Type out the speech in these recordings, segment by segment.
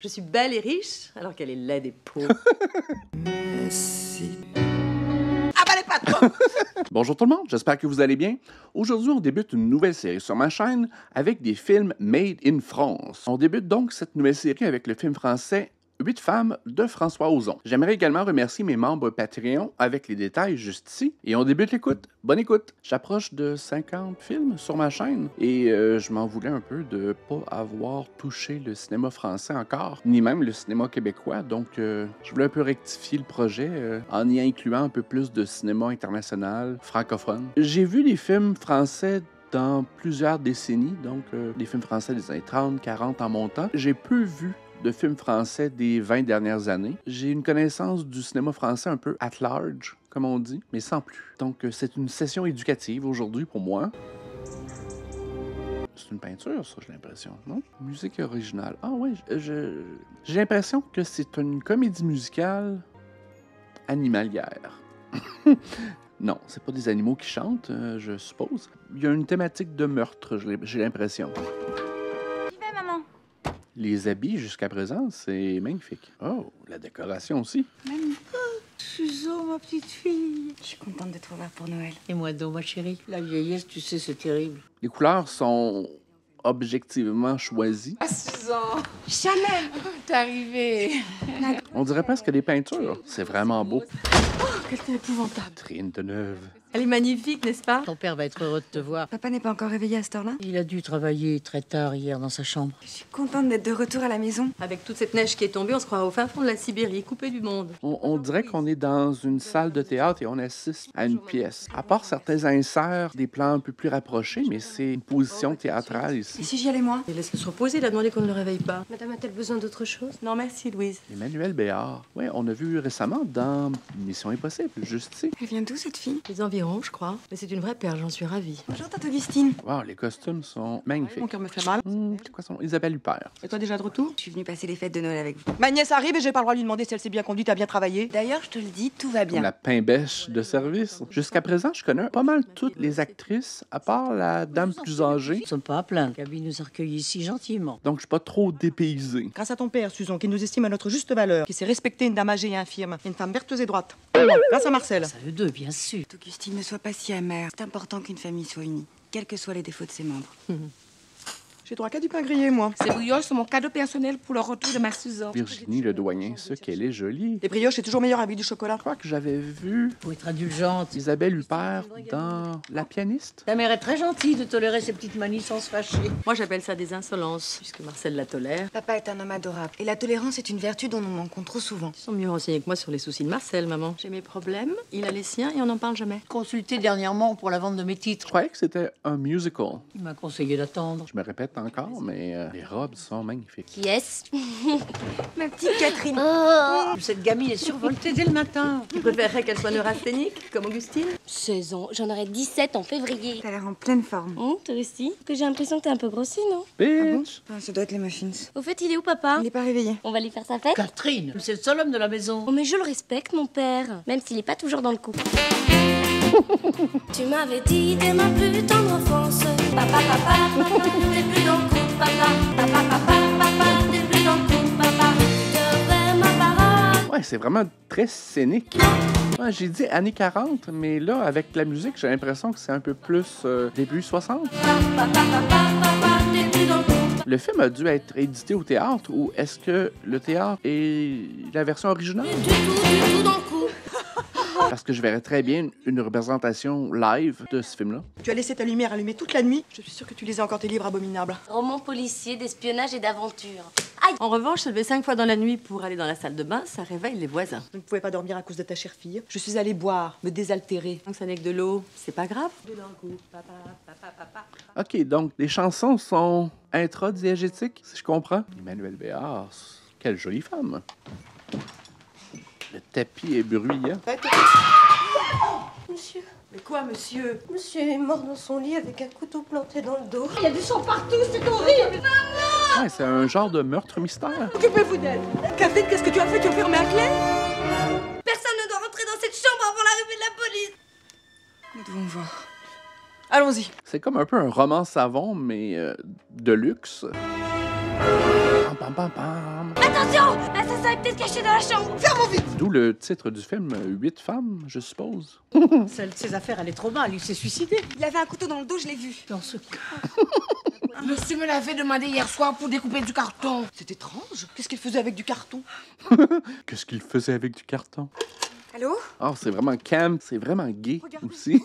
Je suis belle et riche, alors qu'elle est laide et pauvre. Merci. Avalez pas toi! Bonjour tout le monde, j'espère que vous allez bien. Aujourd'hui, on débute une nouvelle série sur ma chaîne avec des films Made in France. On débute donc cette nouvelle série avec le film français 8 femmes de François Ozon. J'aimerais également remercier mes membres Patreon avec les détails juste ici. Et on débute l'écoute. Bonne écoute! J'approche de 50 films sur ma chaîne et je m'en voulais un peu de pas avoir touché le cinéma français encore, ni même le cinéma québécois. Donc, je voulais un peu rectifier le projet en y incluant un peu plus de cinéma international, francophone. J'ai vu des films français dans plusieurs décennies, donc des films français des années 30, 40 en montant. J'ai peu vu de films français des 20 dernières années. J'ai une connaissance du cinéma français un peu at large, comme on dit, mais sans plus. Donc, c'est une session éducative aujourd'hui pour moi. C'est une peinture, ça, j'ai l'impression, non? Musique originale. Ah oui, j'ai l'impression que c'est une comédie musicale animalière. Non, c'est pas des animaux qui chantent, je suppose. Il y a une thématique de meurtre, j'ai l'impression. Les habits, jusqu'à présent, c'est magnifique. Oh, la décoration aussi. Magnifique. Suzo, ma petite fille. Je suis contente de te revoir pour Noël. Et moi donc, ma chérie. La vieillesse, tu sais, c'est terrible. Les couleurs sont objectivement choisies. Ah, Suzo! Chanel! T'es arrivée. On dirait presque des peintures. C'est vraiment beau. Oh, quelle épouvantable. Trine de Neuve. Elle est magnifique, n'est-ce pas? Ton père va être heureux de te voir. Papa n'est pas encore réveillé à cette heure-là? Il a dû travailler très tard hier dans sa chambre. Je suis contente d'être de retour à la maison. Avec toute cette neige qui est tombée, on se croirait au fin fond de la Sibérie, coupé du monde. On dirait qu'on est dans une salle de théâtre et on assiste à une pièce. À part certains inserts, des plans un peu plus rapprochés, mais c'est une position théâtrale Et ici. si j'y allais moi? Et laisse-le se reposer, il a demandé qu'on ne le réveille pas. Madame a-t-elle besoin d'autre chose? Non, merci, Louise. Emmanuel Béard. Oui, on a vu récemment dans Mission Impossible, juste ici. Elle vient d'où, cette fille? Les environs, je crois. Mais c'est une vraie perle, j'en suis ravie. Bonjour, tante Augustine. Wow, les costumes sont magnifiques. Mon cœur me fait mal. C'est quoi son nom? Isabelle Huppert. Et toi déjà de retour? Je suis venue passer les fêtes de Noël avec vous. Ma nièce arrive et j'ai pas le droit de lui demander si elle s'est bien conduite, a bien travaillé. D'ailleurs, je te le dis, tout va bien. La pain-bêche de service. Jusqu'à présent, je connais pas mal toutes les actrices, à part la dame plus âgée. Nous ne sommes pas à plaindre. Gabi nous a recueillis si gentiment. Donc, je suis pas trop dépaysé. Grâce à ton père, Susan, qui nous estime à notre juste valeur, qui sait respecter une dame âgée et infirme, et une femme vertueuse et droite. Grâce à Marcel. Ça veut deux, bien sûr. Tante Augustine, ne sois pas si amère. C'est important qu'une famille soit unie, quels que soient les défauts de ses membres. J'ai droit qu'à du pain grillé, moi. Ces brioches sont mon cadeau personnel pour le retour de ma Susan. Virginie Ledoyen, ce qu'elle est jolie. Les brioches, c'est toujours meilleur avec du chocolat. Je crois que j'avais vu Faut être indulgente. Isabelle Huppert dans La pianiste. Ta mère est très gentille de tolérer ces petites manies sans se fâcher. Moi, j'appelle ça des insolences, puisque Marcel la tolère. Papa est un homme adorable. Et la tolérance est une vertu dont nous manquons trop souvent. Ils sont mieux renseignés que moi sur les soucis de Marcel, maman. J'ai mes problèmes, il a les siens et on n'en parle jamais. Consulté dernièrement pour la vente de mes Je titres. croyais que c'était un musical. Il m'a conseillé d'attendre. Je me répète encore, mais les robes sont magnifiques. Qui est-ce? Ma petite Catherine. Cette gamine est survoltée dès le matin. Tu préférerais qu'elle soit neurasthénique, comme Augustine? 16 ans, j'en aurai 17 en février. T'as l'air en pleine forme. Toi aussi? Que j'ai l'impression que t'es un peu grossi, non? Bitch! Ah, ça doit être les muffins. Au fait, il est où, papa? Il n'est pas réveillé. On va lui faire sa fête? Catherine, c'est le seul homme de la maison. Oh, mais je le respecte, mon père, même s'il est pas toujours dans le coup. Tu m'avais dit dès ma plus tendre enfance, papa, papa, t'es plus dans le coup, papa, papa, papa, papa, t'es plus dans le coup, papa, devrais ma parole. Ouais, c'est vraiment très scénique. Ouais, j'ai dit années 40, mais là, avec la musique, j'ai l'impression que c'est un peu plus début 60. Papa, papa, papa, t'es plus dans le coup. Le film a dû être édité au théâtre ou est-ce que le théâtre est la version originale? Du tout dans le coup. Parce que je verrais très bien une représentation live de ce film-là. Tu as laissé ta lumière allumée toute la nuit. Je suis sûre que tu lisais encore tes livres abominables. Roman policier, d'espionnage et d'aventure. En revanche, se lever 5 fois dans la nuit pour aller dans la salle de bain, ça réveille les voisins. Je ne pouvais pas dormir à cause de ta chère fille. Je suis allée boire, me désaltérer. Donc ça n'est que de l'eau, c'est pas grave. Dans le coup, papa, papa, papa. OK, donc les chansons sont intradiégétiques, si je comprends. Emmanuel Béard, quelle jolie femme. Le tapis est bruyant. Monsieur, Mais quoi, monsieur? monsieur est mort dans son lit avec un couteau planté dans le dos. Il y a du sang partout, c'est horrible. Ouais, c'est un genre de meurtre mystère. Occupez-vous d'elle. Catherine, qu'est-ce que tu as fait? Tu as fermé à clé? Personne ne doit rentrer dans cette chambre avant l'arrivée de la police. Nous devons voir. Allons-y. C'est comme un peu un roman savon, mais de luxe. Pam, pam, pam, pam. Attention! L'assassin est peut-être caché dans la chambre. D'où le titre du film 8 femmes, je suppose. Celle de ses affaires, elle est trop mal. Il s'est suicidé. Il avait un couteau dans le dos, je l'ai vu. Dans ce cas. Monsieur me l'avait demandé hier soir pour découper du carton. C'est étrange. Qu'est-ce qu'il faisait avec du carton? Qu'est-ce qu'il faisait avec du carton? Allô? Oh, c'est vraiment camp, c'est vraiment gay aussi.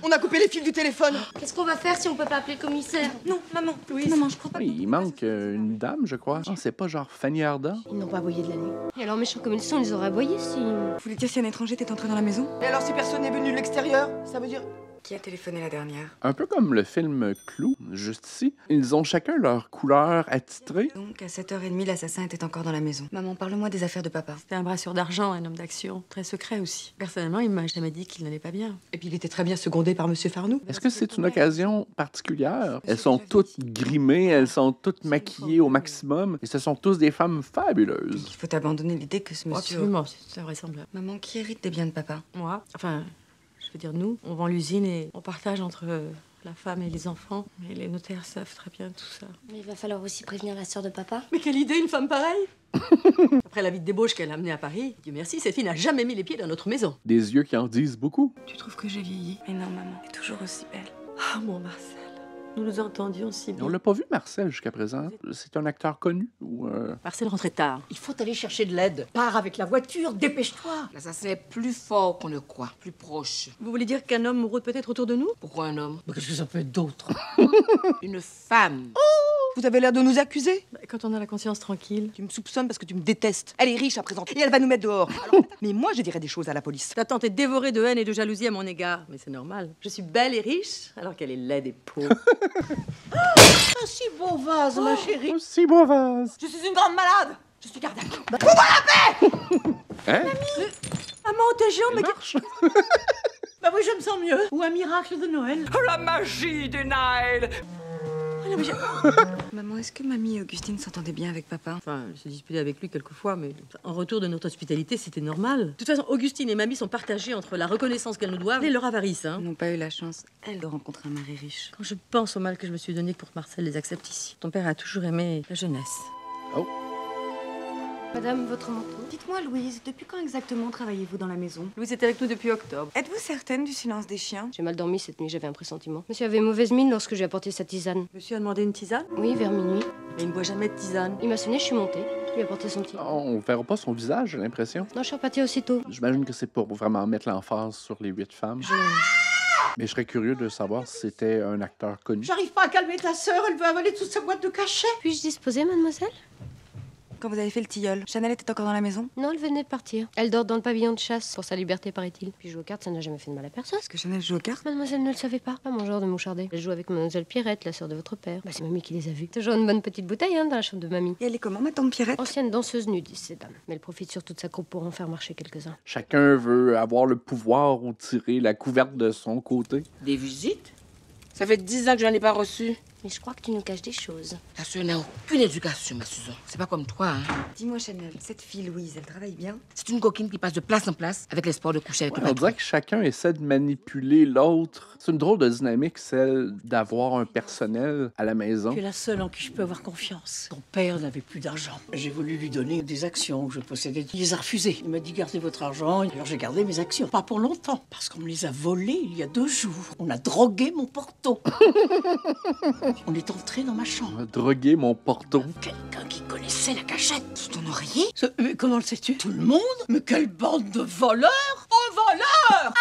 On a coupé les fils du téléphone. Qu'est-ce qu'on va faire si on peut pas appeler le commissaire? Non, maman. Louise. Maman, je crois pas. Oui, il manque une dame, je crois. Oh, c'est pas genre Fanny Ardant? Ils n'ont pas aboyé de la nuit. Et alors, méchants comme ils sont, ils les auraient aboyés si... Vous voulez dire si un étranger était entré dans la maison? Et alors si personne n'est venu de l'extérieur, ça veut dire... Qui a téléphoné la dernière? Un peu comme le film Clou, juste ici. Ils ont chacun leur couleur attitrée. Donc, à 7h30, l'assassin était encore dans la maison. Maman, parle-moi des affaires de papa. C'était un brasseur d'argent, un homme d'action, très secret aussi. Personnellement, il m'a jamais dit qu'il n'allait pas bien. Et puis il était très bien secondé par Monsieur Farnoux. Est-ce que c'est une occasion particulière? Elles sont toutes grimées, elles sont toutes maquillées au maximum. Et ce sont tous des femmes fabuleuses. Il faut abandonner l'idée que ce monsieur... Absolument, c'est invraisemblable. Maman, qui hérite des biens de papa? Moi, enfin, je veux dire nous, on vend l'usine et on partage entre la femme et les enfants. Mais les notaires savent très bien tout ça. Mais il va falloir aussi prévenir la sœur de papa. Mais quelle idée, une femme pareille! Après la vie de débauche qu'elle a amenée à Paris, Dieu merci, cette fille n'a jamais mis les pieds dans notre maison. Des yeux qui en disent beaucoup. Tu trouves que j'ai vieilli? Mais non, maman. Elle est toujours aussi belle. Ah, mon Marcel, nous nous entendions si On bien. l'a pas vu, Marcel, jusqu'à présent. C'est un acteur connu ou... Marcel rentrait tard. Il faut aller chercher de l'aide. Pars avec la voiture, dépêche-toi. L'assassin est plus fort qu'on ne croit, plus proche. Vous voulez dire qu'un homme rôde peut-être autour de nous? Pourquoi un homme? Mais qu'est-ce que ça peut être d'autre? Une femme. Vous avez l'air de nous accuser. Quand on a la conscience tranquille. Tu me soupçonnes parce que tu me détestes. Elle est riche à présent et elle va nous mettre dehors. Alors, mais moi, je dirais des choses à la police. Ta tante est dévorée de haine et de jalousie à mon égard. Mais c'est normal. Je suis belle et riche, alors qu'elle est laide et pauvre. Un si beau vase, ma chérie. Aussi beau vase! Je suis une grande malade. Je suis cardiaque. Hein? Maman, t'es géant, mais... marche! Bah oui, je me sens mieux. Ou un miracle de Noël. La magie du Nile. Maman, est-ce que mamie et Augustine s'entendaient bien avec papa? Enfin, elle s'est disputée avec lui quelquefois, mais en retour de notre hospitalité, c'était normal. De toute façon, Augustine et mamie sont partagées entre la reconnaissance qu'elles nous doivent et leur avarice, hein. Ils n'ont pas eu la chance, elle, de rencontrer un mari riche. Quand je pense au mal que je me suis donné pour que Marcel les accepte ici. Ton père a toujours aimé la jeunesse. Madame, votre manteau. Dites-moi, Louise, depuis quand exactement travaillez-vous dans la maison? Louise était avec nous depuis octobre. Êtes-vous certaine du silence des chiens? J'ai mal dormi cette nuit, j'avais un pressentiment. Monsieur avait mauvaise mine lorsque j'ai apporté sa tisane. Monsieur a demandé une tisane, Oui, vers minuit. mais il ne boit jamais de tisane. Il m'a sonné, je suis montée. Je lui ai apporté son petit. On verra pas son visage, j'ai l'impression. Non, je suis repartie aussitôt. J'imagine que c'est pour vraiment mettre l'emphase sur les 8 femmes. Mais je serais curieux de savoir si c'était un acteur connu. J'arrive pas à calmer ta sœur, elle veut avaler toute sa boîte de cachets. Puis-je disposer, mademoiselle? Quand vous avez fait le tilleul, Chanel était encore dans la maison? Non, elle venait de partir. Elle dort dans le pavillon de chasse pour sa liberté, paraît-il. Puis jouer aux cartes, ça n'a jamais fait de mal à personne. Est-ce que Chanel joue aux cartes? Mademoiselle ne le savait pas. Pas mon genre de moucharder. Elle joue avec mademoiselle Pierrette, la sœur de votre père. Bah, c'est mamie qui les a vus. Toujours une bonne petite bouteille, hein, dans la chambre de mamie. Et elle est comment, ma tante Pierrette? Ancienne danseuse nude, disent ces dames. Mais elle profite surtout de sa coupe pour en faire marcher quelques-uns. Chacun veut avoir le pouvoir ou tirer la couverte de son côté. Des visites? Ça fait 10 ans que je n'en ai pas reçu. Mais je crois que tu nous caches des choses. Ta soeur n'a aucune éducation, ma Susan. C'est pas comme toi, hein. Dis-moi, Chanel, cette fille Louise, elle travaille bien? C'est une coquine qui passe de place en place avec l'espoir de coucher avec Ouais, le on patron. dirait que chacun essaie de manipuler l'autre. C'est une drôle de dynamique, celle d'avoir un personnel à la maison. Tu es la seule en qui je peux avoir confiance. Ton père n'avait plus d'argent. J'ai voulu lui donner des actions que je possédais. Il les a refusées. Il m'a dit gardez votre argent. Alors j'ai gardé mes actions. Pas pour longtemps, parce qu'on me les a volées il y a 2 jours. On a drogué mon porto. On est entré dans ma chambre. On a drogué mon porto. Quelqu'un qui connaissait la cachette. Sous ton oreiller? Mais comment le sais-tu? Tout le monde? Mais quelle bande de voleurs! Oh, voleurs!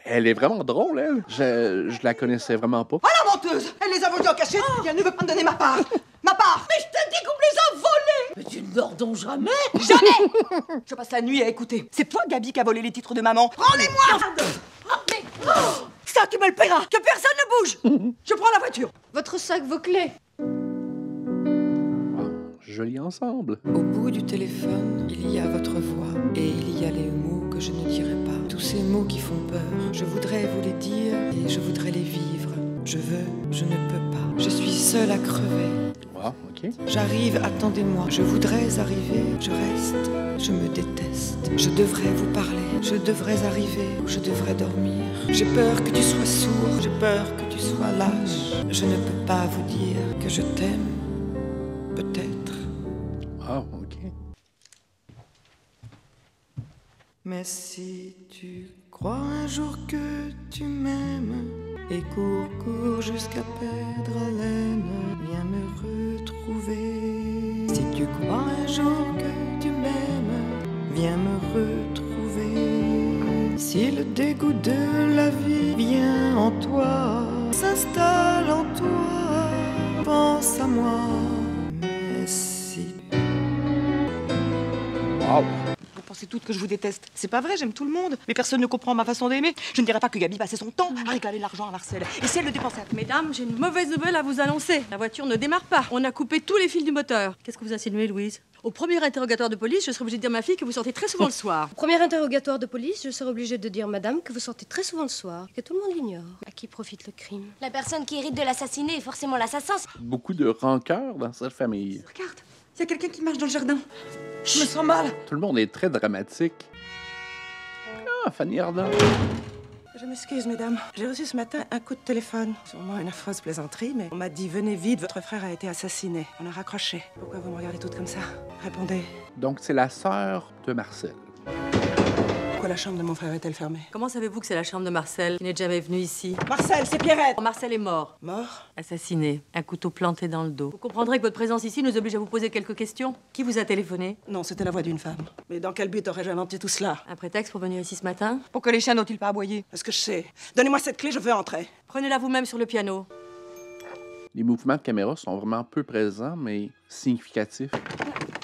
Elle est vraiment drôle, elle. Je la connaissais vraiment pas. Oh la menteuse. Elle les a volés en cachette et elle ne veut pas me donner ma part. Ma part. Mais je t'ai dit qu'on me les a volés! Mais tu ne dors donc jamais? Je passe la nuit à écouter. C'est toi, Gabi, qui a volé les titres de maman. Rendez-moi! Ça, tu me le paieras. Que personne ne bouge. Je prends la voiture. Votre sac, vos clés. Jolis ensemble. Au bout du téléphone, il y a votre voix et il y a les mots que je ne dirai pas. Tous ces mots qui font peur, je voudrais vous les dire et je voudrais les vivre. Je veux, je ne peux pas. Je suis seule à crever. Wow, ok. J'arrive, attendez-moi. Je voudrais arriver, je reste, je me déteste. Je devrais vous parler, je devrais arriver ou je devrais dormir. J'ai peur que tu sois sourd, j'ai peur que tu sois lâche. Je ne peux pas vous dire que je t'aime, peut-être. Ah, OK. Mais si tu crois un jour que tu m'aimes et cours, cours jusqu'à perdre haleine, viens me retrouver. Si tu crois un jour que tu m'aimes, viens me retrouver. Si le dégoût de la vie vient en toi, s'installe en toi, pense à moi. Mais si... Wow! Vous pensez toutes que je vous déteste. C'est pas vrai, j'aime tout le monde. Mais personne ne comprend ma façon d'aimer. Je ne dirais pas que Gabi passait son temps à réclamer de l'argent à Marcel. Et si elle le dépensait à... Mesdames, j'ai une mauvaise nouvelle à vous annoncer. La voiture ne démarre pas. On a coupé tous les fils du moteur. Qu'est-ce que vous insinuez, Louise? Au premier interrogatoire de police, je serai obligée de dire à ma fille que vous sortez très souvent le soir. Au premier interrogatoire de police, je serai obligée de dire, madame, que vous sortez très souvent le soir, que tout le monde l'ignore. À qui profite le crime? La personne qui hérite de l'assassiné est forcément l'assassin. Beaucoup de rancœur dans cette famille. Regarde, il y a quelqu'un qui marche dans le jardin. Je me sens mal. Tout le monde est très dramatique. Ah, Fanny Ardant. Je m'excuse, mesdames. J'ai reçu ce matin un coup de téléphone. Sûrement une affreuse plaisanterie, mais on m'a dit « Venez vite, votre frère a été assassiné ». On a raccroché. Pourquoi vous me regardez toutes comme ça? Répondez. Donc, c'est la sœur de Marcel. Pourquoi la chambre de mon frère est-elle fermée? Comment savez-vous que c'est la chambre de Marcel qui n'est jamais venu ici? Marcel, c'est Pierrette! Marcel est mort. Mort? Assassiné. Un couteau planté dans le dos. Vous comprendrez que votre présence ici nous oblige à vous poser quelques questions. Qui vous a téléphoné? Non, c'était la voix d'une femme. Mais dans quel but aurais-je inventé tout cela? Un prétexte pour venir ici ce matin? Pour que les chiens n'ont-ils pas aboyé? Est-ce que je sais? Donnez-moi cette clé, je veux entrer. Prenez-la vous-même sur le piano. Les mouvements de caméra sont vraiment peu présents, mais significatifs.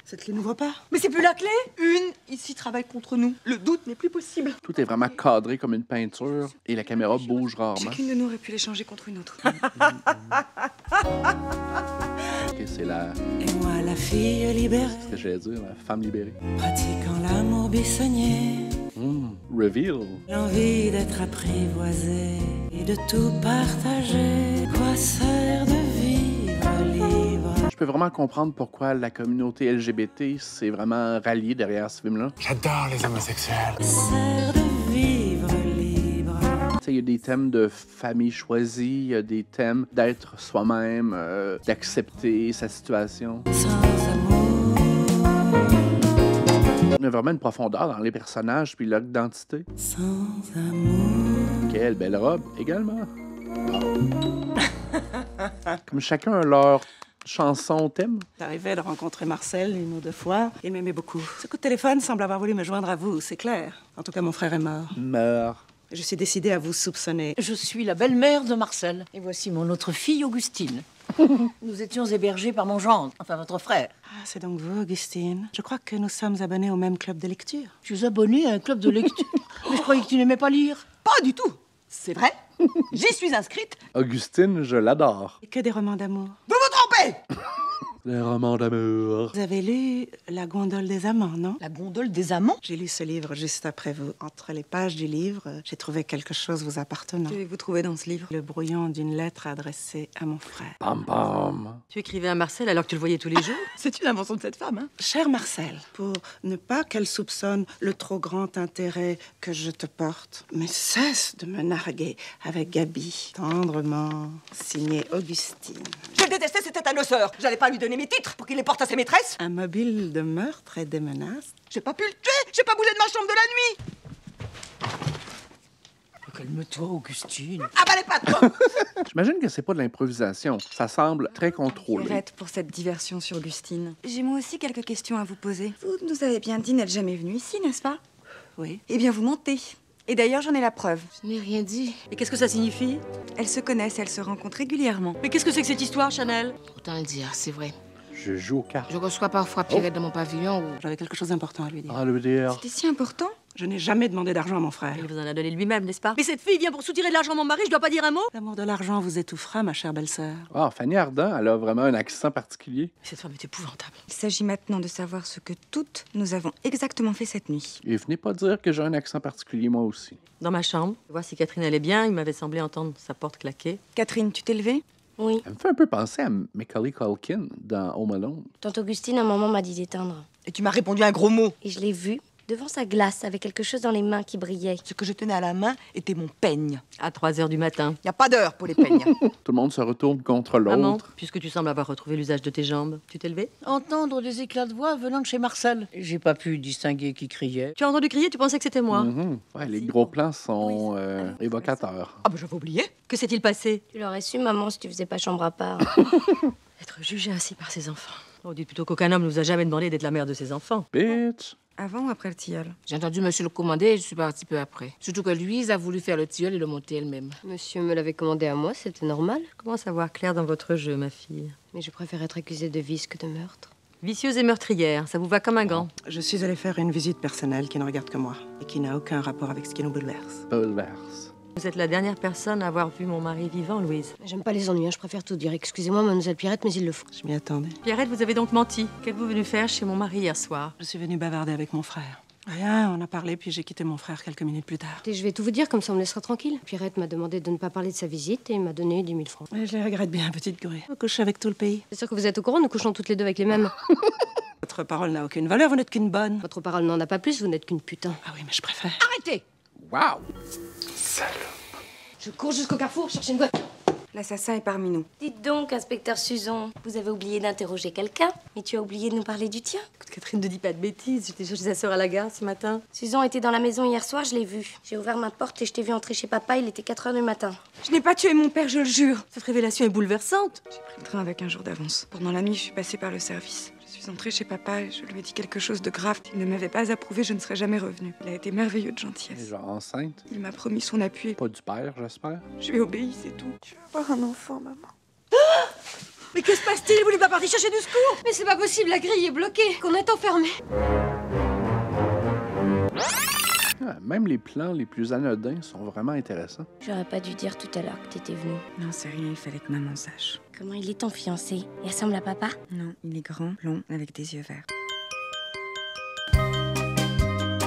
Cette clé n'ouvre pas. Mais c'est plus la clé? Une ici travaille contre nous. Le doute n'est plus possible. Tout est vraiment cadré comme une peinture et la caméra bouge rarement. Chacune de nous aurait pu l'échanger contre une autre. Ok, c'est la... Et moi, la fille libérée, C'est ce que j'allais dire, la femme libérée. pratiquant l'amour buissonnier, Reveal. l'envie d'être apprivoisée et de tout partager. Quoi sert de vivre libre? Je peux vraiment comprendre pourquoi la communauté LGBT s'est vraiment ralliée derrière ce film-là. J'adore les homosexuels. Sert de vivre libre. Tu sais, il y a des thèmes de famille choisie, il y a des thèmes d'être soi-même, d'accepter sa situation. Sans amour. Il y a vraiment une profondeur dans les personnages puis leur identité. Sans amour. Quelle belle robe également. Comme chacun a leur chanson thème. J'arrivais de rencontrer Marcel une ou deux fois. Il m'aimait beaucoup. Ce coup de téléphone semble avoir voulu me joindre à vous, c'est clair. En tout cas, mon frère est mort. Meurt. Je suis décidée à vous soupçonner. Je suis la belle-mère de Marcel. Et voici mon autre fille, Augustine. Nous étions hébergés par mon gendre, enfin votre frère. Ah, c'est donc vous, Augustine. Je crois que nous sommes abonnés au même club de lecture. Tu es abonné à un club de lecture. Mais je croyais que tu n'aimais pas lire. Pas du tout. C'est vrai. J'y suis inscrite. Augustine, je l'adore. Et que des romans d'amour. Vous vous trompez. Les romans d'amour. Vous avez lu La gondole des amants, non? La gondole des amants? J'ai lu ce livre juste après vous. Entre les pages du livre, j'ai trouvé quelque chose vous appartenant. Qu'avez-vous trouvé dans ce livre? Le brouillon d'une lettre adressée à mon frère. Pam pam. Tu écrivais à Marcel alors que tu le voyais tous les jours? C'est une invention de cette femme, hein? Cher Marcel, pour ne pas qu'elle soupçonne le trop grand intérêt que je te porte, mais cesse de me narguer avec Gabi. Tendrement, signé Augustine. Je le détestais, c'était un osseur. J'allais pas lui donner mes titres pour qu'il les porte à ses maîtresses. Un mobile de meurtre et des menaces. J'ai pas pu le tuer. J'ai pas bougé de ma chambre de la nuit. Calme-toi, Augustine. Avalez pas toi. J'imagine que c'est pas de l'improvisation. Ça semble très contrôlé. Arrête pour cette diversion sur Augustine. J'ai moi aussi quelques questions à vous poser. Vous nous avez bien dit n'être jamais venu ici, n'est-ce pas? Oui. Eh bien, vous mentez. Et d'ailleurs, j'en ai la preuve. Je n'ai rien dit. Et qu'est-ce que ça signifie? Elles se connaissent, elles se rencontrent régulièrement. Mais qu'est-ce que c'est que cette histoire, Chanel? Autant le dire, c'est vrai. Je joue aux cartes. Je reçois parfois Pierrette dans mon pavillon ou... J'avais quelque chose d'important à lui dire. Ah, le dire. C'était si important? Je n'ai jamais demandé d'argent à mon frère. Il vous en a donné lui-même, n'est-ce pas? Mais cette fille vient pour soutirer de l'argent à mon mari, je dois pas dire un mot? L'amour de l'argent vous étouffera, ma chère belle-sœur. Ah, Fanny Ardant, elle a vraiment un accent particulier. Cette femme est épouvantable. Il s'agit maintenant de savoir ce que toutes nous avons exactement fait cette nuit. Et venez pas dire que j'ai un accent particulier, moi aussi. Dans ma chambre, voir si Catherine allait bien, il m'avait semblé entendre sa porte claquer. Catherine, tu t'es levée? Oui. Elle me fait un peu penser à Macaulay Culkin dans Home Alone. Tante Augustine, à un moment, m'a dit d'éteindre. Et tu m'as répondu un gros mot. Et je l'ai vu. devant sa glace, avec quelque chose dans les mains qui brillait. Ce que je tenais à la main était mon peigne. À 3 heures du matin. Y a pas d'heure pour les peignes. Tout le monde se retourne contre Maman, l'autre. puisque tu sembles avoir retrouvé l'usage de tes jambes, tu t'es levée? Entendre des éclats de voix venant de chez Marcel. J'ai pas pu distinguer qui criait. Tu as entendu crier, tu pensais que c'était moi? Ouais, les gros plans sont évocateurs. Ah bah j'avais oublié. Que s'est-il passé? Tu l'aurais su, maman, si tu faisais pas chambre à part. Être jugé ainsi par ses enfants. On dit plutôt qu'aucun homme nous a jamais demandé d'être la mère de ses enfants. Bitch! Avant ou après le tilleul? J'ai entendu monsieur le commander et je suis partie peu après. Surtout que Louise a voulu faire le tilleul et le monter elle-même. Monsieur me l'avait commandé à moi, c'était normal. Comment savoir clair dans votre jeu, ma fille? Mais je préfère être accusée de vice que de meurtre. Vicieuse et meurtrière, ça vous va comme un gant. Je suis allée faire une visite personnelle qui ne regarde que moi et qui n'a aucun rapport avec ce qui nous bouleverse. Bouleverse. Vous êtes la dernière personne à avoir vu mon mari vivant, Louise. J'aime pas les ennuis, hein, je préfère tout dire. Excusez-moi, mademoiselle Pierrette, mais il le faut. Je m'y attendais. Pierrette, vous avez donc menti. Qu'êtes-vous venue faire chez mon mari hier soir? Je suis venue bavarder avec mon frère. Rien, on a parlé, puis j'ai quitté mon frère quelques minutes plus tard. Et je vais tout vous dire, comme ça on me laissera tranquille. Pierrette m'a demandé de ne pas parler de sa visite et il m'a donné 10 000 francs. Et je les regrette bien, petite grue. Vous couchez avec tout le pays. C'est sûr que vous êtes au courant, nous couchons toutes les deux avec les mêmes. Votre parole n'a aucune valeur, vous n'êtes qu'une bonne. Votre parole n'en a pas plus, vous n'êtes qu'une putain. Ah oui, mais je préfère. Arrêtez! Wow! Je cours jusqu'au carrefour chercher une voiture. L'assassin est parmi nous. Dites donc, inspecteur Suzon, vous avez oublié d'interroger quelqu'un, mais tu as oublié de nous parler du tien. Écoute, Catherine, ne dis pas de bêtises. J'étais chez sa sœur à la gare ce matin. Suzon était dans la maison hier soir, je l'ai vu. J'ai ouvert ma porte et je t'ai vu entrer chez papa, il était 4 heures du matin. Je n'ai pas tué mon père, je le jure. Cette révélation est bouleversante. J'ai pris le train avec un jour d'avance. Pendant la nuit, je suis passée par le service. Je suis entrée chez papa et je lui ai dit quelque chose de grave. Il ne m'avait pas approuvé, je ne serais jamais revenue. Il a été merveilleux de gentillesse. Genre enceinte. Il m'a promis son appui. Pas du père, j'espère. Je lui ai obéi, c'est tout. Je veux avoir un enfant, maman. Mais que se passe-t-il? Vous n'êtes pas parti chercher du secours? Mais c'est pas possible, la grille est bloquée, qu'on est enfermé. Ah, même les plans les plus anodins sont vraiment intéressants. J'aurais pas dû dire tout à l'heure que t'étais venu. Non, c'est rien, il fallait que maman sache. Comment il est ton fiancé? Il ressemble à papa? Non, il est grand, blond, avec des yeux verts.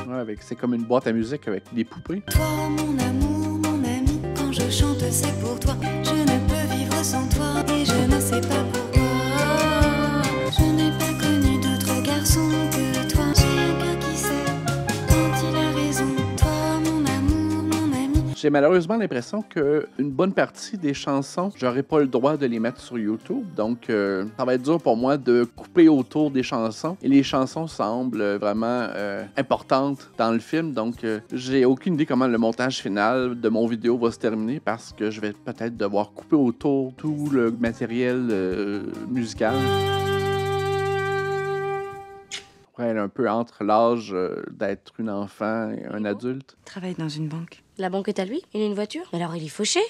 Ouais, c'est comme une boîte à musique avec des poupées. Toi, mon amour, mon ami, quand je chante, c'est pour toi. Je ne peux vivre sans toi et je ne sais pas pourquoi. Je n'ai pas connu d'autre garçon que toi. J'ai un cœur qui sait quand il a raison. Toi, mon amour, mon ami. J'ai malheureusement l'impression qu'une bonne partie des chansons, j'aurais pas le droit de les mettre sur YouTube. Donc, ça va être dur pour moi de couper autour des chansons. Et les chansons semblent vraiment importantes dans le film. Donc, j'ai aucune idée comment le montage final de mon vidéo va se terminer parce que je vais peut-être devoir couper autour tout le matériel musical. Elle est un peu entre l'âge d'être une enfant et un adulte. Il travaille dans une banque. La banque est à lui? Il a une voiture? Alors il est fauché?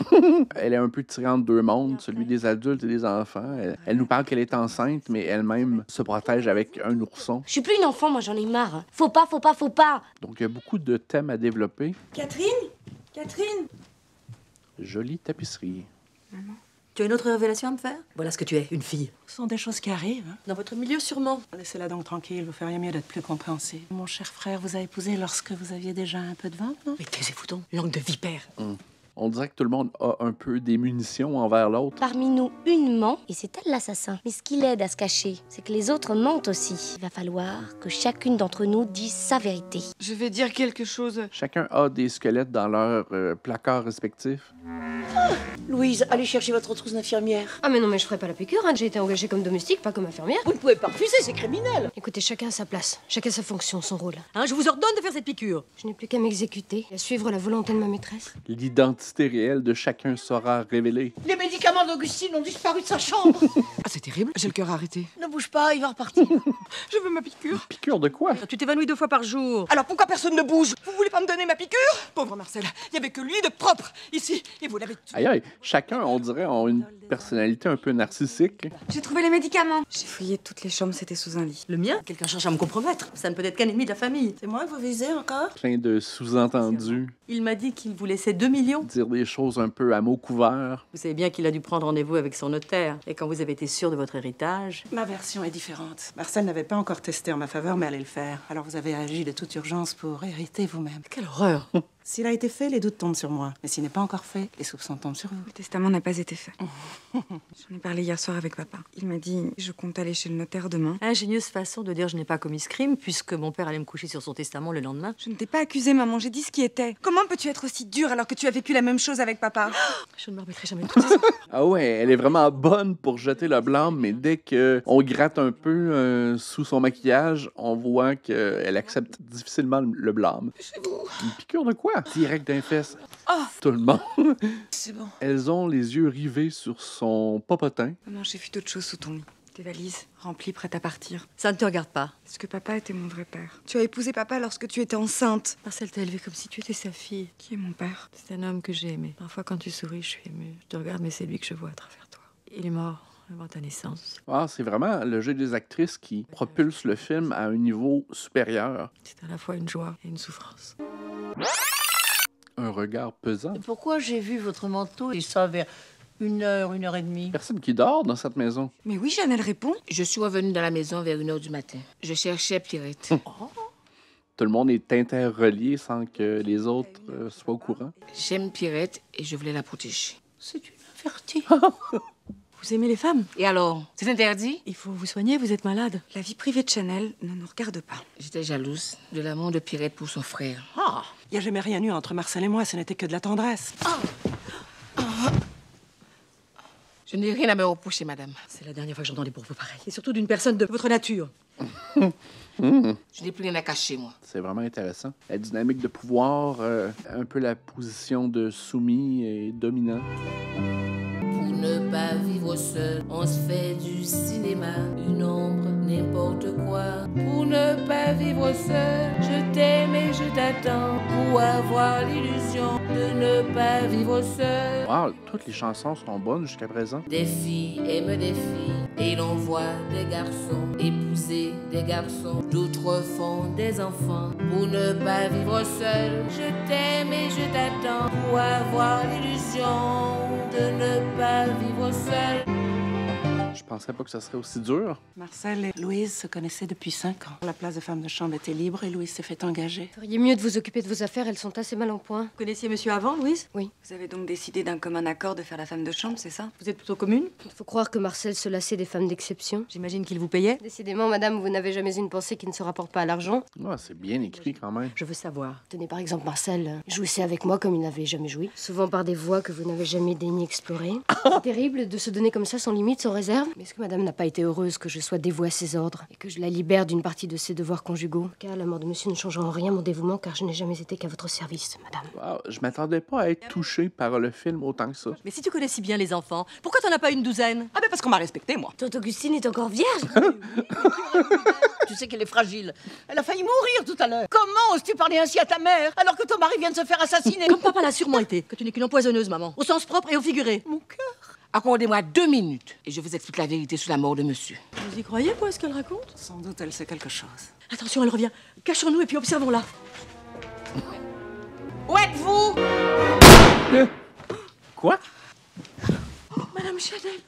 Elle est un peu tirée entre deux mondes, celui des adultes et des enfants. Elle nous parle qu'elle est enceinte, mais elle-même se protège avec un ourson. Je suis plus une enfant, moi j'en ai marre. Faut pas, faut pas, faut pas! Donc il y a beaucoup de thèmes à développer. Catherine? Catherine? Jolie tapisserie. Maman. Tu as une autre révélation à me faire? Voilà ce que tu es, une fille. Ce sont des choses qui arrivent. Hein. Dans votre milieu, sûrement. Laissez-la donc tranquille, vous feriez mieux d'être plus compréhensif. Mon cher frère vous a épousé lorsque vous aviez déjà un peu de vente, non? Mais taisez-vous donc, langue de vipère. On dirait que tout le monde a un peu des munitions envers l'autre. Parmi nous, une ment, et c'est elle l'assassin. Mais ce qui l'aide à se cacher, c'est que les autres mentent aussi. Il va falloir que chacune d'entre nous dise sa vérité. Je vais dire quelque chose. Chacun a des squelettes dans leur placard respectif. Louise, allez chercher votre trousse d'infirmière. Ah mais non, mais je ferai pas la piqûre, hein. J'ai été engagée comme domestique, pas comme infirmière. Vous ne pouvez pas refuser, c'est criminel. Écoutez, chacun a sa place, chacun sa fonction, son rôle. Hein, je vous ordonne de faire cette piqûre. Je n'ai plus qu'à m'exécuter et à suivre la volonté de ma maîtresse. L'identité réelle de chacun sera révélée. Les médicaments d'Augustine ont disparu de sa chambre. Ah, c'est terrible, j'ai le cœur arrêté. Ne bouge pas, il va repartir. Je veux ma piqûre. Piqûre de quoi? Tu t'évanouis 2 fois par jour. Alors pourquoi personne ne bouge? Vous voulez pas me donner ma piqûre? Pauvre Marcel, il y avait que lui de propre ici, et vous l'avez tué. Aïe aïe, chacun, on dirait, a une personnalité un peu narcissique. J'ai trouvé les médicaments. J'ai fouillé toutes les chambres, c'était sous un lit. Le mien? Quelqu'un cherche à me compromettre. Ça ne peut être qu'un ennemi de la famille. C'est moi que vous visez encore? Plein de sous-entendus. Il m'a dit qu'il vous laissait 2 millions. Dire des choses un peu à mots couverts. Vous savez bien qu'il a dû prendre rendez-vous avec son notaire. Et quand vous avez été sûr de votre héritage... Ma version est différente. Marcel n'avait pas encore testé en ma faveur, mais allait le faire. Alors vous avez agi de toute urgence pour hériter vous-même. Quelle horreur! S'il a été fait, les doutes tombent sur moi. Mais s'il n'est pas encore fait, les soupçons tombent sur vous. Le testament n'a pas été fait. J'en ai parlé hier soir avec papa. Il m'a dit, je compte aller chez le notaire demain. Ingénieuse façon de dire je n'ai pas commis ce crime, puisque mon père allait me coucher sur son testament le lendemain. Je ne t'ai pas accusé, maman, j'ai dit ce qui était. Comment peux-tu être aussi dure alors que tu as vécu la même chose avec papa? Je ne me remettrai jamais de tout ça. Ah ouais, elle est vraiment bonne pour jeter le blâme, mais dès qu'on gratte un peu sous son maquillage, on voit qu'elle accepte difficilement le blâme. Une piqûre de quoi? Direct d'un fesse. Tout le monde. C'est bon. Elles ont les yeux rivés sur son popotin. Maman, j'ai vu d'autres choses sous ton lit. Tes valises, remplies, prêtes à partir. Ça ne te regarde pas. Parce que papa était mon vrai père. Tu as épousé papa lorsque tu étais enceinte. Marcel t'a élevé comme si tu étais sa fille. Qui est mon père? C'est un homme que j'ai aimé. Parfois, quand tu souris, je suis émue. Je te regarde, mais c'est lui que je vois à travers toi. Il est mort avant ta naissance. Ah, c'est vraiment le jeu des actrices qui propulse le film à un niveau supérieur. C'est à la fois une joie et une souffrance. Un regard pesant. Pourquoi j'ai vu votre manteau et ça vers 1h, 1h30? Personne qui dort dans cette maison. Mais oui, Jeanne, elle répond. Je suis revenue dans la maison vers 1h du matin. Je cherchais Pierrette. Tout le monde est interrelié sans que les autres soient au courant. J'aime Pierrette et je voulais la protéger. C'est une avertie. Vous aimez les femmes? Et alors, c'est interdit? Il faut vous soigner, vous êtes malade. La vie privée de Chanel ne nous regarde pas. J'étais jalouse de l'amour de Pierrette pour son frère. Il n'y a jamais rien eu entre Marcel et moi, ce n'était que de la tendresse. Je n'ai rien à me reprocher, madame. C'est la dernière fois que j'entends des propos pareils. Et surtout d'une personne de votre nature. Je n'ai plus rien à cacher, moi. C'est vraiment intéressant. La dynamique de pouvoir, un peu la position de soumis et dominant. Pour ne pas vivre seul, on se fait du cinéma, une ombre, n'importe quoi. Pour ne pas vivre seul, je t'aime et je t'attends. Pour avoir l'illusion de ne pas vivre seul. Wow, toutes les chansons sont bonnes jusqu'à présent. Des filles aiment des filles, et l'on voit des garçons épouser des garçons. D'autres font des enfants pour ne pas vivre seul. Je t'aime et je t'attends pour avoir l'illusion de ne pas vivre seul. Je pensais pas que ça serait aussi dur. Marcel et Louise se connaissaient depuis 5 ans. La place de femme de chambre était libre et Louise s'est fait engager. Vous feriez mieux de vous occuper de vos affaires, elles sont assez mal en point. Vous connaissiez monsieur avant, Louise? Oui. Vous avez donc décidé d'un commun accord de faire la femme de chambre, c'est ça? Vous êtes plutôt commune? Il faut croire que Marcel se lassait des femmes d'exception. J'imagine qu'il vous payait? Décidément, madame, vous n'avez jamais une pensée qui ne se rapporte pas à l'argent. Ouais, c'est bien écrit quand même. Je veux savoir. Tenez par exemple Marcel, jouissait avec moi comme il n'avait jamais joui, souvent par des voies que vous n'avez jamais daigné explorer. C'est terrible de se donner comme ça sans limite, sans réserve. Mais est-ce que madame n'a pas été heureuse que je sois dévouée à ses ordres et que je la libère d'une partie de ses devoirs conjugaux? Car la mort de monsieur ne changera en rien mon dévouement, car je n'ai jamais été qu'à votre service, madame. Wow, je m'attendais pas à être touché par le film autant que ça. Mais si tu connais si bien les enfants, pourquoi t'en as pas une douzaine? Ah ben parce qu'on m'a respecté, moi. Tante Augustine est encore vierge. Tu sais qu'elle est fragile. Elle a failli mourir tout à l'heure. Comment oses-tu parler ainsi à ta mère alors que ton mari vient de se faire assassiner? Comme papa l'a sûrement été, que tu n'es qu'une empoisonneuse, maman. Au sens propre et au figuré. Mon cœur. Accordez-moi 2 minutes et je vous explique la vérité sur la mort de monsieur. Vous y croyez, quoi, ce qu'elle raconte? Sans doute, elle sait quelque chose. Attention, elle revient. Cachons-nous et puis observons-la. Où êtes-vous? Quoi? Madame Chanel.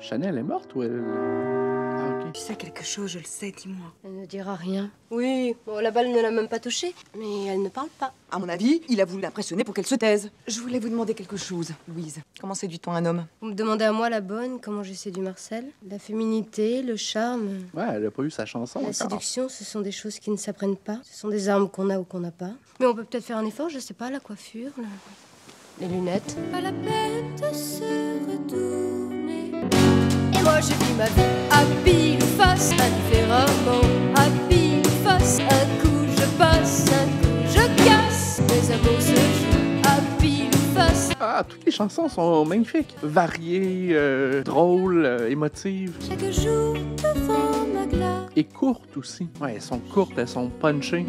Chanel est morte ou elle... Ah, ok. Tu sais quelque chose, je le sais, dis-moi. Elle ne dira rien. Oui, bon, la balle ne l'a même pas touchée, mais elle ne parle pas. À mon avis, il a voulu l'impressionner pour qu'elle se taise. Je voulais vous demander quelque chose, Louise. Comment séduit-on un homme? Vous me demandez à moi, la bonne, comment j'ai séduit Marcel? La féminité, le charme, Ouais, elle a pas eu sa chanson la encore. séduction, ce sont des choses qui ne s'apprennent pas. Ce sont des armes qu'on a ou qu'on n'a pas. Mais on peut peut-être faire un effort, je sais pas, la coiffure, les lunettes. Pas la peine de se retourner. Et moi je vis ma vie à pile ou face, indifféremment. À pile ou face, un coup je passe, un coup je casse. Mes amours se jouent à pile ou face. Ah, toutes les chansons sont magnifiques. Variées, drôles, émotives. Chaque jour devant ma glace. Et courtes aussi. Ouais, elles sont courtes, elles sont punchées.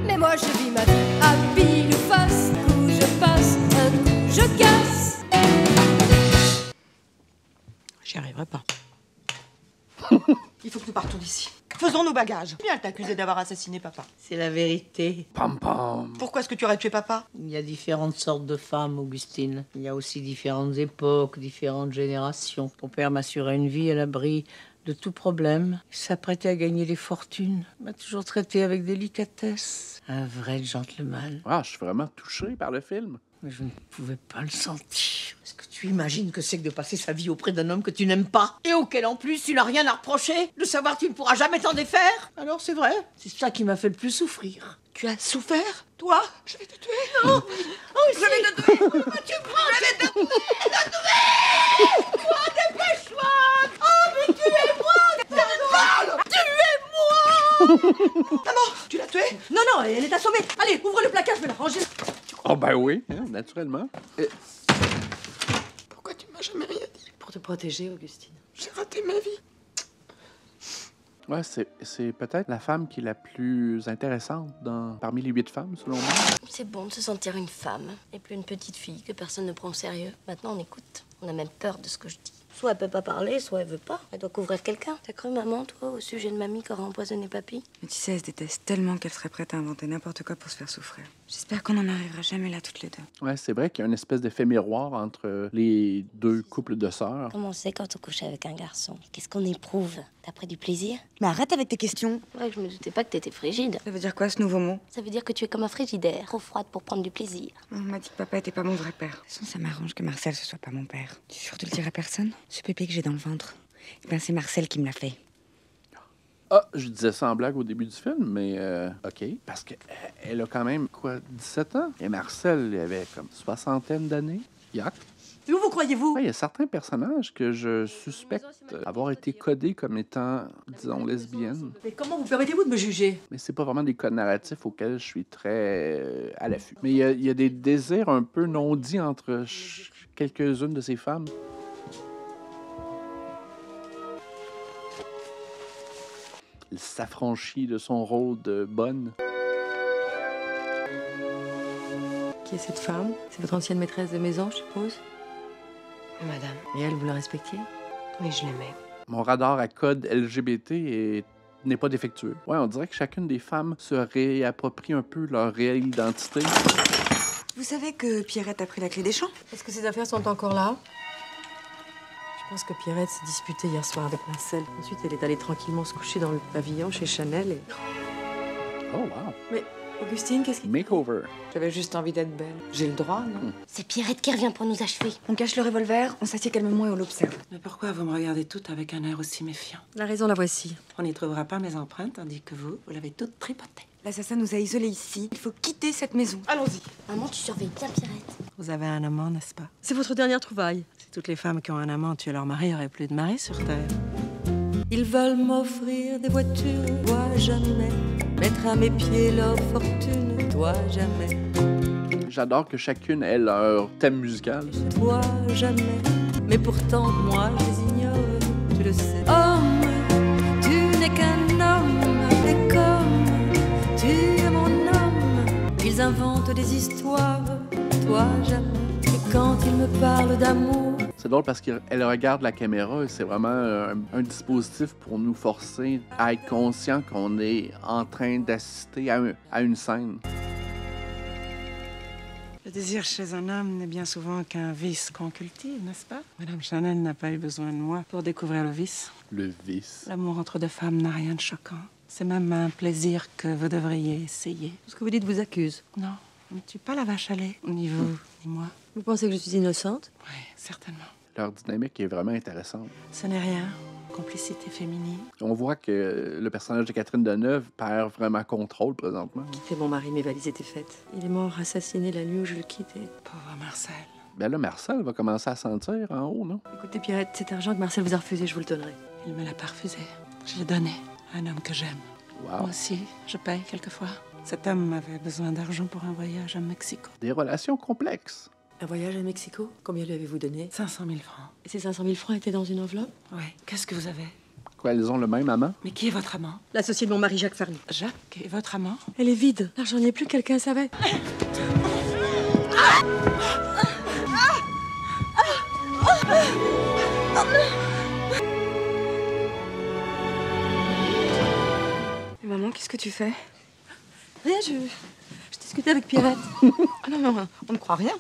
Mais moi je vis ma vie à pile ou face, un coup je passe, un coup je casse. J'y arriverai pas. Il faut que nous partons d'ici. Faisons nos bagages. Bien, elle t'accusait d'avoir assassiné papa. C'est la vérité. Pam pam. Pourquoi est-ce que tu aurais tué papa? Il y a différentes sortes de femmes, Augustine. Il y a aussi différentes époques, différentes générations. Ton père m'assurait une vie à l'abri de tout problème. Il s'apprêtait à gagner des fortunes. Il m'a toujours traité avec délicatesse. Un vrai gentleman. Ah, je suis vraiment touché par le film. Mais je ne pouvais pas le sentir. Est-ce que tu imagines que c'est que de passer sa vie auprès d'un homme que tu n'aimes pas et auquel en plus tu n'as rien à reprocher? De savoir que tu ne pourras jamais t'en défaire? Alors c'est vrai, c'est ça qui m'a fait le plus souffrir. Tu as souffert? Toi? Je vais te tuer. Non. Oh, je vais te tuer. Tu prends, je vais te tuer. Toi, dépêche-toi. Oh, mais tuez-moi. Tuez-moi. Maman, tu l'as tuée? Non, non, elle est assommée. Allez, ouvre le placard, je vais la ranger. Oh ben oui, hein, naturellement. Pourquoi tu m'as jamais rien dit? Pour te protéger, Augustine. J'ai raté ma vie. Ouais, c'est peut-être la femme qui est la plus intéressante parmi les 8 femmes, selon moi. C'est bon de se sentir une femme et plus une petite fille que personne ne prend au sérieux. Maintenant, on écoute. On a même peur de ce que je dis. Soit elle peut pas parler, soit elle veut pas. Elle doit couvrir quelqu'un. T'as cru, maman, toi, au sujet de mamie qui aurait empoisonné papy? Mais tu sais, elle se déteste tellement qu'elle serait prête à inventer n'importe quoi pour se faire souffrir. J'espère qu'on n'en arrivera jamais là toutes les deux. Ouais, c'est vrai qu'il y a une espèce d'effet miroir entre les deux couples de sœurs. Comment on sait quand on couche avec un garçon? Qu'est-ce qu'on éprouve? T'as pris du plaisir? Mais arrête avec tes questions. Ouais, je me doutais pas que t'étais frigide. Ça veut dire quoi, ce nouveau mot? Ça veut dire que tu es comme un frigidaire, trop froide pour prendre du plaisir. On m'a dit que papa était pas mon vrai père. De toute façon, ça m'arrange que Marcel ce soit pas mon père. Tu es sûr de le dire à personne? Ce pépé que j'ai dans le ventre, eh ben, c'est Marcel qui me l'a fait. Ah, je disais ça en blague au début du film, mais OK. Parce qu'elle a quand même, 17 ans? Et Marcel, il avait comme 60aine d'années. Yac. Et où vous croyez-vous? Ouais, il y a certains personnages que je suspecte avoir été codés comme étant, disons, lesbiennes. Mais comment vous permettez-vous de me juger? Mais c'est pas vraiment des codes narratifs auxquels je suis très à l'affût. Mais il y a des désirs un peu non dits entre quelques-unes de ces femmes. Elle s'affranchit de son rôle de bonne. Qui est cette femme? C'est votre ancienne maîtresse de maison, je suppose? Madame. Et elle, vous la respectiez? Oui, je l'aimais. Mon radar à code LGBT n'est pas défectueux. Ouais, on dirait que chacune des femmes se réapproprie un peu leur réelle identité. Vous savez que Pierrette a pris la clé des champs? Est-ce que ces affaires sont encore là? Je pense que Pierrette s'est disputée hier soir avec Marcel. Ensuite, elle est allée tranquillement se coucher dans le pavillon chez Chanel et... Oh, wow. Mais, Augustine, qu'est-ce qui... Makeover. J'avais juste envie d'être belle. J'ai le droit, non? C'est Pierrette qui revient pour nous achever. On cache le revolver, on s'assied calmement et on l'observe. Mais pourquoi vous me regardez toutes avec un air aussi méfiant? La raison, la voici. On n'y trouvera pas mes empreintes, tandis que vous l'avez toute tripotée. L'assassin nous a isolés ici. Il faut quitter cette maison. Allons-y. Maman, tu surveilles bien Pierrette. Vous avez un amant, n'est-ce pas? C'est votre dernière trouvaille. Si toutes les femmes qui ont un amant tuaient leur mari, il n'y aurait plus de mari sur Terre. Ils veulent m'offrir des voitures, toi jamais. Mettre à mes pieds leur fortune, toi jamais. J'adore que chacune ait leur thème musical. Toi jamais. Mais pourtant, moi, je les ignore, tu le sais. Homme, tu n'es qu'un homme, mais comme tu es mon homme, ils inventent des histoires, toi jamais. Et quand ils me parlent d'amour, C'est drôle parce qu'elle regarde la caméra et c'est vraiment un dispositif pour nous forcer à être conscient qu'on est en train d'assister à une scène. Le désir chez un homme n'est bien souvent qu'un vice qu'on cultive, n'est-ce pas? Madame Chanel n'a pas eu besoin de moi pour découvrir le vice. Le vice. L'amour entre deux femmes n'a rien de choquant. C'est même un plaisir que vous devriez essayer. Ce que vous dites vous accuse. Non, on ne tue pas la vache à lait, ni vous, ni moi. Vous pensez que je suis innocente? Oui, certainement. Leur dynamique est vraiment intéressante. Ce n'est rien. Complicité féminine. On voit que le personnage de Catherine Deneuve perd vraiment contrôle présentement. Quitter mon mari, mes valises étaient faites. Il est mort assassiné la nuit où je le quittais. Pauvre Marcel. Ben là, Marcel va commencer à sentir en haut, non? Écoutez, Pierrette, cet argent que Marcel vous a refusé, je vous le donnerai. Il me l'a pas refusé. Je l'ai donné à un homme que j'aime. Wow. Moi aussi, je paye quelquefois. Cet homme avait besoin d'argent pour un voyage à Mexico. Des relations complexes. Un voyage à Mexico? Combien lui avez-vous donné? 500 000 francs. Et ces 500 000 francs étaient dans une enveloppe? Oui. Qu'est-ce que vous avez? Quoi, elles ont le même amant? Mais qui est votre amant? L'associé de mon mari, Jacques Farny. Jacques est votre amant? Elle est vide. L'argent n'y est plus, quelqu'un savait. Maman, qu'est-ce que tu fais? Rien, je discutais avec Pierrette. Ah non, non, on ne croit rien.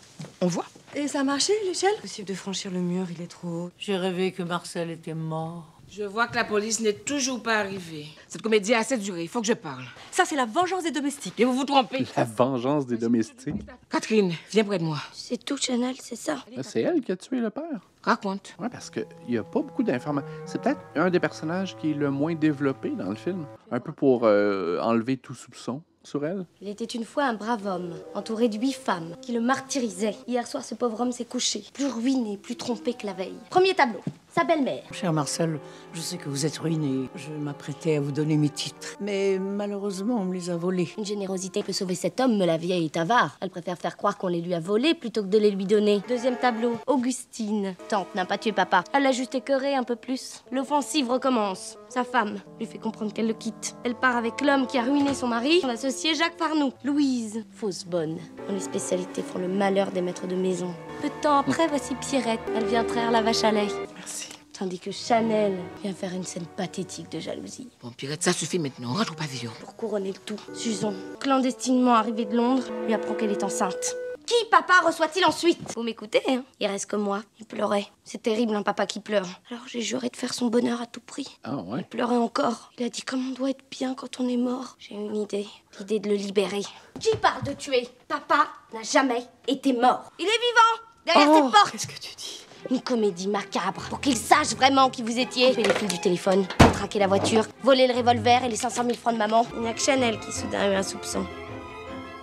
On voit. Et ça a marché, l'échelle? Possible de franchir le mur, il est trop haut. J'ai rêvé que Marcel était mort. Je vois que la police n'est toujours pas arrivée. Cette comédie a assez duré, il faut que je parle. Ça, c'est la vengeance des domestiques. Et vous vous trompez. La vengeance des domestiques. Catherine, viens près de moi. C'est tout, Chanel, c'est ça. C'est elle qui a tué le père. Raconte. Ouais, parce qu'il n'y a pas beaucoup d'informations. C'est peut-être un des personnages qui est le moins développé dans le film. Un peu pour enlever tout soupçon sur elle. Il était une fois un brave homme, entouré de 8 femmes, qui le martyrisaient. Hier soir, ce pauvre homme s'est couché, plus ruiné, plus trompé que la veille. Premier tableau, sa belle-mère. Cher Marcel, je sais que vous êtes ruiné. Je m'apprêtais à vous donner mes titres. Mais malheureusement, on me les a volés. Une générosité peut sauver cet homme, mais la vieille est avare. Elle préfère faire croire qu'on les lui a volés plutôt que de les lui donner. Deuxième tableau, Augustine. Tante n'a pas tué papa. Elle l'a juste écœuré un peu plus. L'offensive recommence. Sa femme lui fait comprendre qu'elle le quitte. Elle part avec l'homme qui a ruiné son mari, son associé Jacques Farnoux. Louise, fausse bonne, dont les spécialités font le malheur des maîtres de maison. Peu de temps après, voici Pierrette. Elle vient traire la vache à lait. Merci. Tandis que Chanel vient faire une scène pathétique de jalousie. Bon, Pierrette, ça suffit maintenant. Rentre au pavillon. Pour couronner le tout, Susan, clandestinement arrivée de Londres, lui apprend qu'elle est enceinte. Qui, papa, reçoit-il ensuite? Vous m'écoutez, hein? Il reste que moi. Il pleurait. C'est terrible, un papa qui pleure. Alors j'ai juré de faire son bonheur à tout prix. Ah ouais? Il pleurait encore. Il a dit comme on doit être bien quand on est mort. J'ai une idée. L'idée de le libérer. Qui parle de tuer? Papa n'a jamais été mort. Il est vivant! Derrière cette porte! Qu'est-ce que tu dis? Une comédie macabre, pour qu'il sache vraiment qui vous étiez. Couper les fils du téléphone, traquer la voiture, voler le revolver et les 500 000 francs de maman. Il n'y a que Chanel qui soudain a eu un soupçon.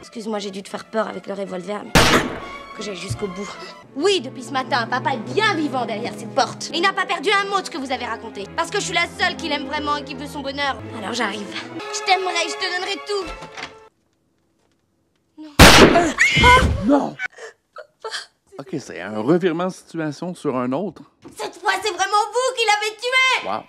Excuse-moi, j'ai dû te faire peur avec le revolver, mais que j'aille jusqu'au bout. Oui, depuis ce matin, papa est bien vivant derrière cette porte. Il n'a pas perdu un mot de ce que vous avez raconté. Parce que je suis la seule qui l'aime vraiment et qui veut son bonheur. Alors j'arrive. Je t'aimerai, je te donnerai tout. Non! OK, c'est un revirement de situation sur un autre. Cette fois, c'est vraiment vous qui l'avez tué! Wow.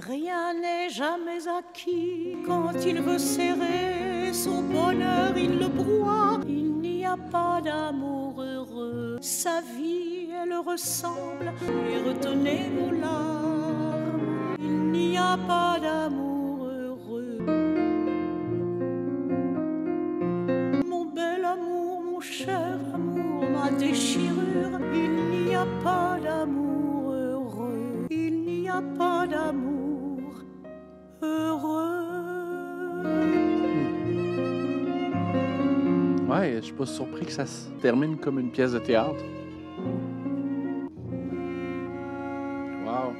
Rien n'est jamais acquis. Quand il veut serrer son bonheur, il le broie. Il n'y a pas d'amour heureux. Sa vie, elle ressemble. Et retenez vos larmes. Il n'y a pas d'amour heureux. Mon bel amour, mon cher amour, ma déchirure. Il n'y a pas d'amour heureux. Il n'y a pas d'amour heureux. Ouais, je suis pas surpris que ça se termine comme une pièce de théâtre. Wow.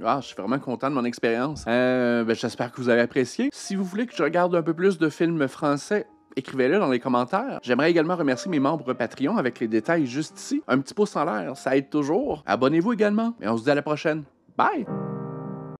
Ah, je suis vraiment content de mon expérience. J'espère que vous avez apprécié. Si vous voulez que je regarde un peu plus de films français, écrivez-le dans les commentaires. J'aimerais également remercier mes membres Patreon avec les détails juste ici. Un petit pouce en l'air, ça aide toujours. Abonnez-vous également. Et on se dit à la prochaine. Bye!